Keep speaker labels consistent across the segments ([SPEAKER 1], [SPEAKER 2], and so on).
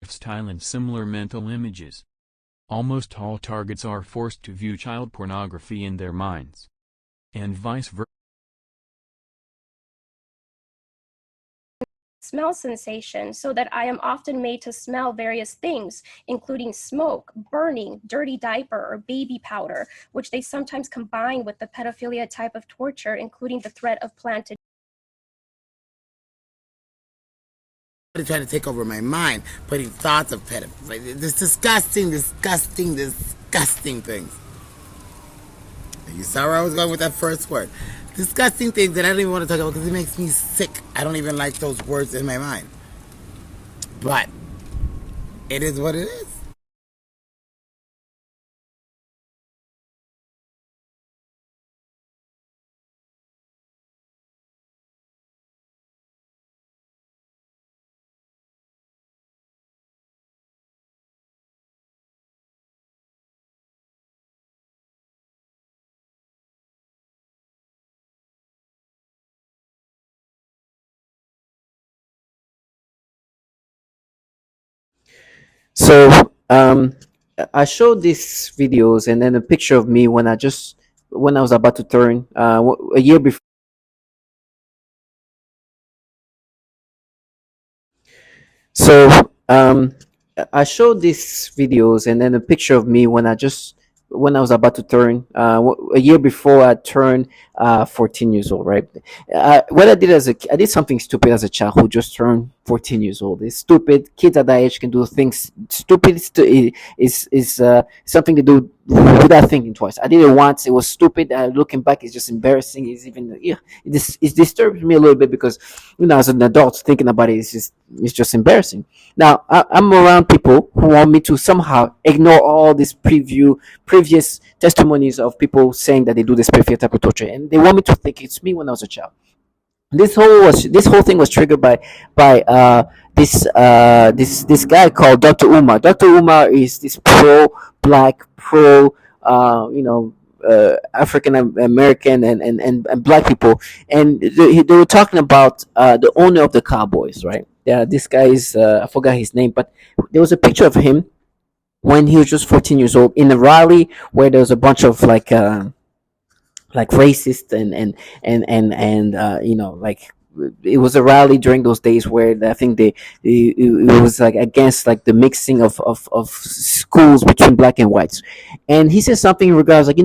[SPEAKER 1] lifestyle and similar mental images. Almost all targets are forced to view child pornography in their minds, and vice versa.
[SPEAKER 2] Smell sensation, so that I am often made to smell various things, including smoke, burning, dirty diaper, or baby powder, which they sometimes combine with the pedophilia type of torture, including the threat of planted.
[SPEAKER 3] Trying to take over my mind, putting thoughts of pedophilia, this disgusting things. You saw where I was going with that first word. Disgusting things that I don't even want to talk about because it makes me sick. I don't even like those words in my mind. But it is what it is.
[SPEAKER 4] So I showed these videos and then a picture of me when I was about to turn a year before. So I showed these videos and then a picture of me when I was about to turn a year before I turned 14 years old, right? What I did I did something stupid as a child who just turned 14 years old. It's stupid. Kids at that age can do things stupid. Is something to do without thinking twice. I did it once. It was stupid. Looking back, it's just embarrassing. It disturbs me a little bit because as an adult thinking about it, it's just embarrassing. Now I'm around people who want me to somehow ignore all these previous testimonies of people saying that they do this perfect type of torture, and they want me to think it's me when I was a child. This whole thing was triggered by this guy called Dr. Umar. Dr. Umar is this pro black, pro African American and black people, and they were talking about the owner of the Cowboys, right? Yeah, this guy is I forgot his name, but there was a picture of him when he was just 14 years old in a rally where there was a bunch of like racist and like it was a rally during those days where I think it was like against like the mixing of schools between black and whites. And he said something in regards like,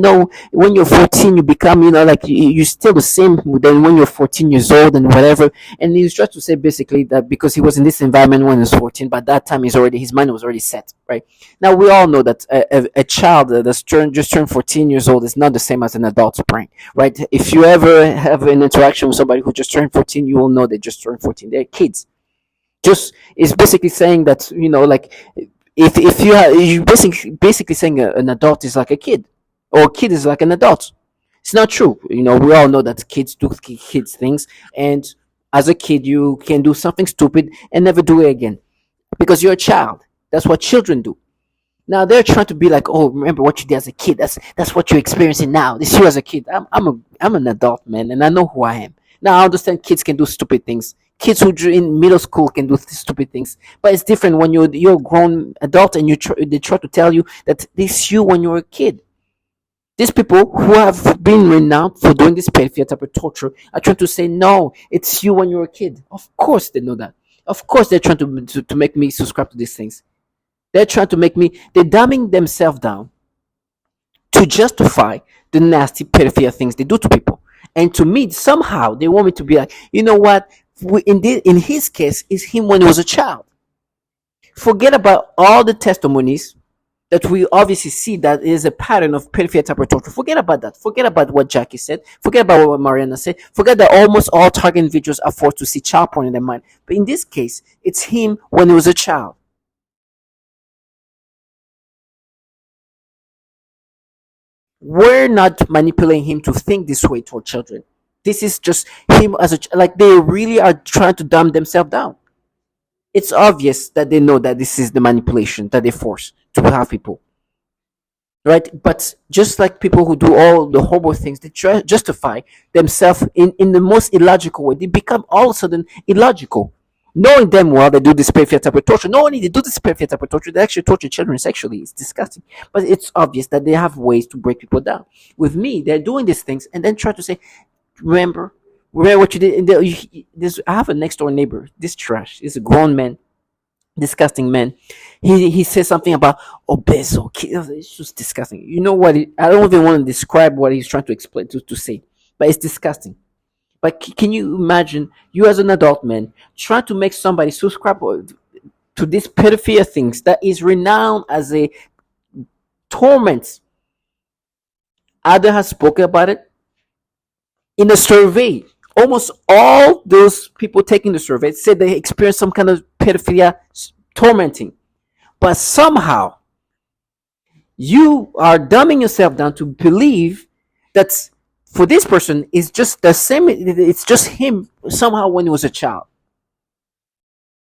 [SPEAKER 4] when you're 14 you become, like you're still the same than when you're 14 years old and whatever. And he was trying to say basically that because he was in this environment when he was 14, but that time his mind was already set, right? Now we all know that a child that's just turned 14 years old is not the same as an adult's brain, right? If you ever have an interaction with somebody who just turned 14, you will know they just turned 14. They're kids. Just it's basically saying that like if you basically saying an adult is like a kid, or a kid is like an adult. It's not true. We all know that kids do kids things, and as a kid you can do something stupid and never do it again because you're a child. That's what children do. Now they're trying to be like, oh, remember what you did as a kid. That's what you're experiencing now. This you as a kid. I'm an adult, man, and I know who I am. Now I understand kids can do stupid things. Kids who in middle school can do stupid things, but it's different when you're a grown adult and they try to tell you that this you when you were a kid. These people who have been renowned for doing this pedophilia type of torture are trying to say, no, it's you when you were a kid. Of course they know that. Of course they're trying to make me subscribe to these things. They're trying to make me, they're dumbing themselves down to justify the nasty pedophilia things they do to people. And to me, somehow, they want me to be like, you know what? In his case, it's him when he was a child. Forget about all the testimonies that we obviously see that is a pattern of pedophilia type of torture. Forget about that. Forget about what Jackie said. Forget about what Mariana said. Forget that almost all target individuals are forced to see child porn in their mind. But in this case, it's him when he was a child. We're not manipulating him to think this way toward children. This is just him as like they really are trying to dumb themselves down. It's obvious that they know that this is the manipulation that they force to have people, right? But just like people who do all the horrible things, they try justify themselves in the most illogical way. They become all of a sudden illogical. knowing them well they do this pedophilia type of torture. Not only they do this pedophilia type of torture, they actually torture children sexually. It's disgusting. But it's obvious that they have ways to break people down. With me, they're doing these things and then try to say, remember what you did. And I have a next door neighbor. This trash is a grown man, disgusting man. He says something about obeso. It's just disgusting. You know what? I don't even want to describe what he's trying to explain to say, but it's disgusting. But can you imagine you as an adult man trying to make somebody subscribe to these pedophilia things that is renowned as a torment? Ada has spoken about it in a survey. Almost all those people taking the survey said they experienced some kind of pedophilia tormenting. But somehow you are dumbing yourself down to believe that for this person it's just the same. It's just him somehow when he was a child.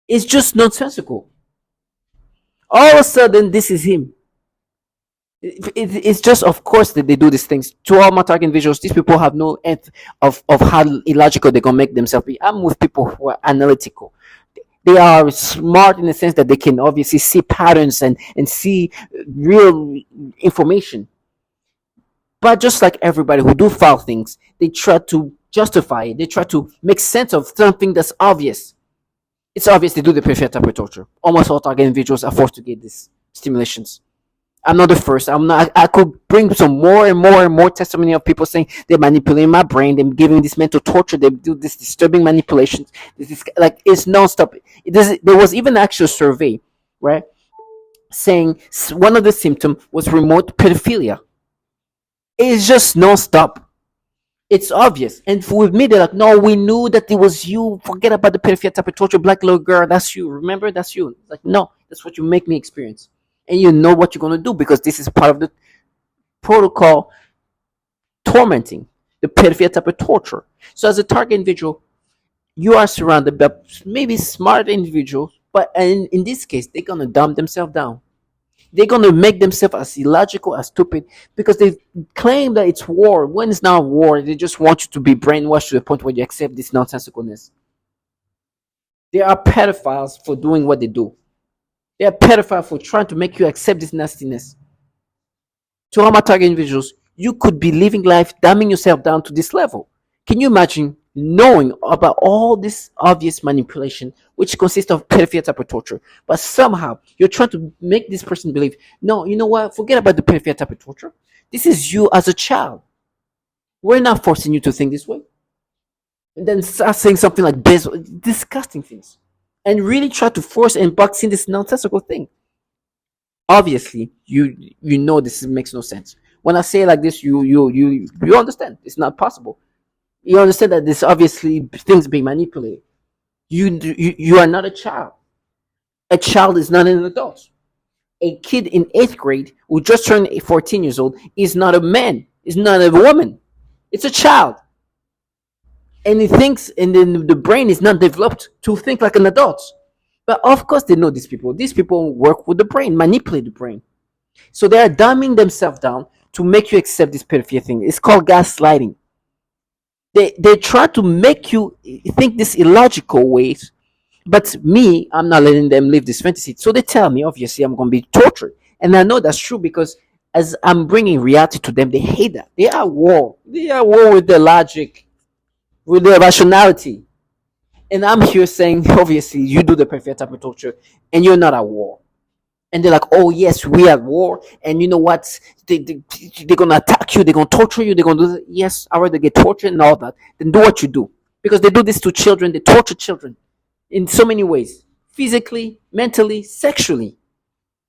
[SPEAKER 4] It's just nonsensical. All of a sudden, this is him. It's just, of course, that they do these things. To all my target visuals, these people have no end of how illogical they're gonna make themselves be. I'm with people who are analytical. They are smart in the sense that they can obviously see patterns and see real information. But just like everybody who do foul things, they try to justify it. They try to make sense of something that's obvious. It's obvious they do the perfect type of torture. Almost all target individuals are forced to get these stimulations. I'm not the first. I'm not. I could bring some more and more and more testimony of people saying they're manipulating my brain. They're giving this mental torture. They do this disturbing manipulations. This is like it's nonstop. There was even an actual survey, right, saying one of the symptoms was remote pedophilia. It's just nonstop. It's obvious. And with me, they're like, no, we knew that it was you. Forget about the pedophilia type of torture. Black little girl, that's you. Remember, that's you. Like, no, that's what you make me experience. And you know what you're going to do because this is part of the protocol tormenting, the pedophilia type of torture. So as a target individual, you are surrounded by maybe smart individuals, but in this case, they're going to dumb themselves down. They're going to make themselves as illogical, as stupid, because they claim that it's war. When it's not war, they just want you to be brainwashed to the point where you accept this nonsensicalness. They are pedophiles for doing what they do. They are pedophiles for trying to make you accept this nastiness. To all my target individuals, you could be living life dumbing yourself down to this level. Can you imagine knowing about all this obvious manipulation, which consists of pedophilia type of torture, but somehow you're trying to make this person believe, no, you know what? Forget about the pedophilia type of torture. This is you as a child. We're not forcing you to think this way. And then start saying something like disgusting things. And really try to force and box in this nonsensical thing. Obviously, you know this makes no sense. When I say it like this, you understand it's not possible. You understand that this obviously things being manipulated. You are not a child. A child is not an adult. A kid in 8th grade who just turned 14 years old is not a man. Is not a woman. It's a child. And he thinks, and then the brain is not developed to think like an adult. But of course they know these people. These people work with the brain, manipulate the brain. So they are dumbing themselves down to make you accept this pedophilia thing. It's called gaslighting. They try to make you think this illogical ways, but me, I'm not letting them live this fantasy. So they tell me, obviously, I'm going to be tortured. And I know that's true because as I'm bringing reality to them, they hate that. They are at war. They are at war with their logic, with their rationality. And I'm here saying, obviously, you do the perfect type of torture and you're not at war. And they're like, oh, yes, we are at war. And you know what? They're going to attack you. They're going to torture you. They're going to do this. Yes, I rather get tortured and all that. Then do what you do. Because they do this to children. They torture children in so many ways. Physically, mentally, sexually.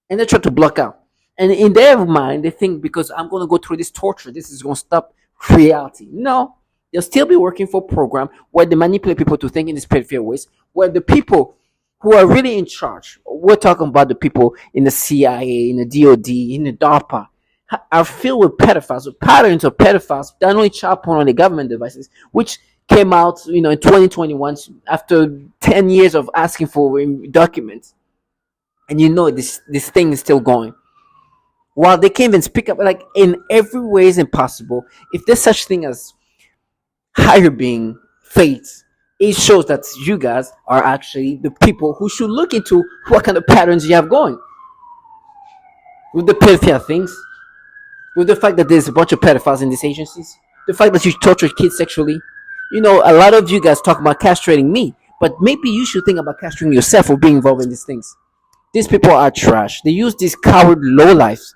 [SPEAKER 4] And they try to block out. And in their mind, they think because I'm going to go through this torture, this is going to stop reality. No. They'll still be working for a program where they manipulate people to think in these pedophilia ways, where the people who are really in charge, we're talking about the people in the CIA, in the DOD, in the DARPA, are filled with pedophiles, with patterns of pedophiles, not only child porn on the government devices, which came out, in 2021 after 10 years of asking for documents. And this thing is still going. While they can't even speak up, like in every way is impossible. If there's such thing as higher being, fate, it shows that you guys are actually the people who should look into what kind of patterns you have going with the pedophilia things, with the fact that there's a bunch of pedophiles in these agencies, the fact that you torture kids sexually. You know, a lot of you guys talk about castrating me, but maybe you should think about castrating yourself for being involved in these things. These people are trash. They use these coward lowlifes,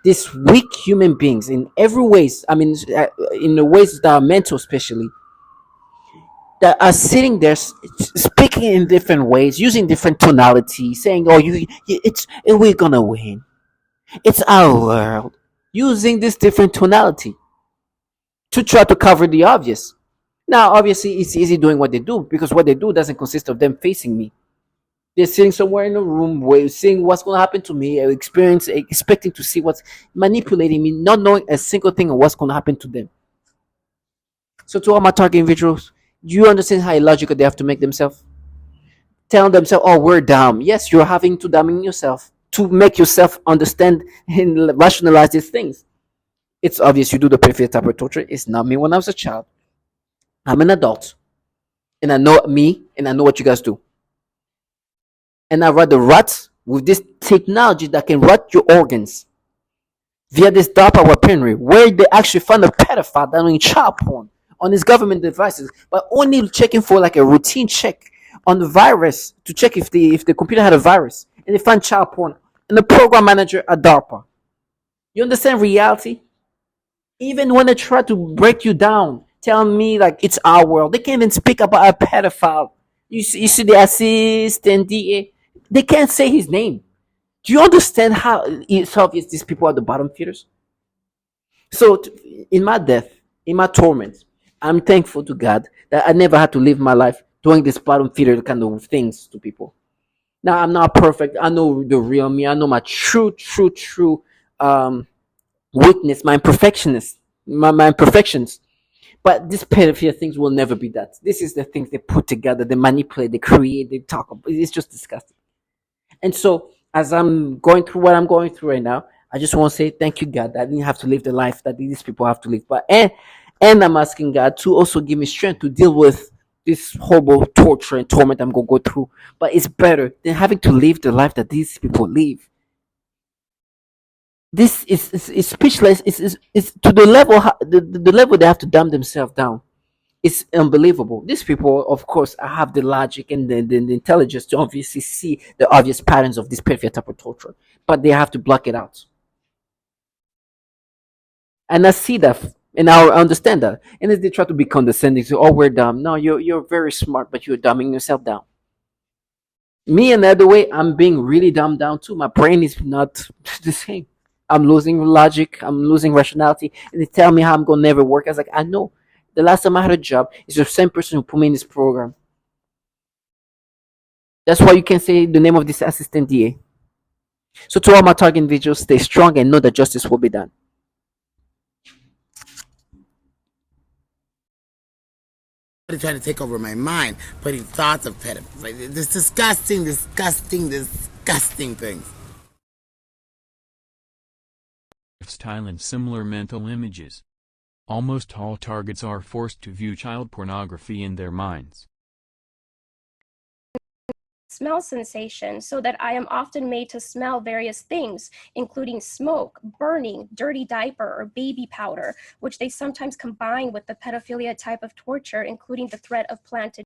[SPEAKER 4] these weak human beings in every ways. I mean, in the ways that are mental, especially, that are sitting there speaking in different ways, using different tonality, saying, "Oh, we're gonna win. It's our world," using this different tonality to try to cover the obvious. Now, obviously, it's easy doing what they do because what they do doesn't consist of them facing me. They're sitting somewhere in a room, seeing what's going to happen to me, expecting to see what's manipulating me, not knowing a single thing of what's going to happen to them. So, to all my target individuals, do you understand how illogical they have to make themselves? Tell themselves, "Oh, we're dumb." Yes, you're having to dumb yourself to make yourself understand and rationalize these things. It's obvious you do the perfect type of torture. It's not me when I was a child. I'm an adult. And I know me and I know what you guys do. And I rather rot with this technology that can rot your organs via this DARPA weaponry, where they actually found a pedophile doing child porn on his government devices, but only checking for like a routine check on the virus to check if the computer had a virus, and they found child porn and the program manager at DARPA. You understand reality? Even when they try to break you down, tell me like it's our world, they can't even speak about a pedophile. You see the assistant DA, they can't say his name. Do you understand how it's obvious these people are the bottom feeders? So, in my death, in my torment, I'm thankful to God that I never had to live my life doing this bottom feeder kind of things to people. Now, I'm not perfect. I know the real me. I know my true weakness, my imperfections, my imperfections. But these pedophilia things will never be that. This is the things they put together, they manipulate, they create, they talk about. It's just disgusting. And so, as I'm going through what I'm going through right now, I just want to say thank you, God, that I didn't have to live the life that these people have to live. But and I'm asking God to also give me strength to deal with this horrible torture and torment I'm gonna go through. But it's better than having to live the life that these people live. This is speechless. It's to the level the level they have to dumb themselves down. It's unbelievable. These people, of course, have the logic and the intelligence to obviously see the obvious patterns of this perfect type of torture, but they have to block it out. And I see that, and I understand that. And if they try to be condescending, say, "Oh, we're dumb." No, you're very smart, but you're dumbing yourself down. Me, another way, I'm being really dumbed down too. My brain is not the same. I'm losing logic. I'm losing rationality. And they tell me how I'm gonna never work. I was like, I know. The last time I had a job is the same person who put me in this program. That's why you can say the name of this assistant DA. So to all my target individuals, stay strong and know that justice will be done.
[SPEAKER 3] Trying to take over my mind, putting thoughts of pedophiles, like this disgusting things.
[SPEAKER 1] Style and similar mental images. Almost all targets are forced to view child pornography in their minds.
[SPEAKER 2] Smell sensation, so that I am often made to smell various things, including smoke, burning, dirty diaper, or baby powder, which they sometimes combine with the pedophilia type of torture, including the threat of planted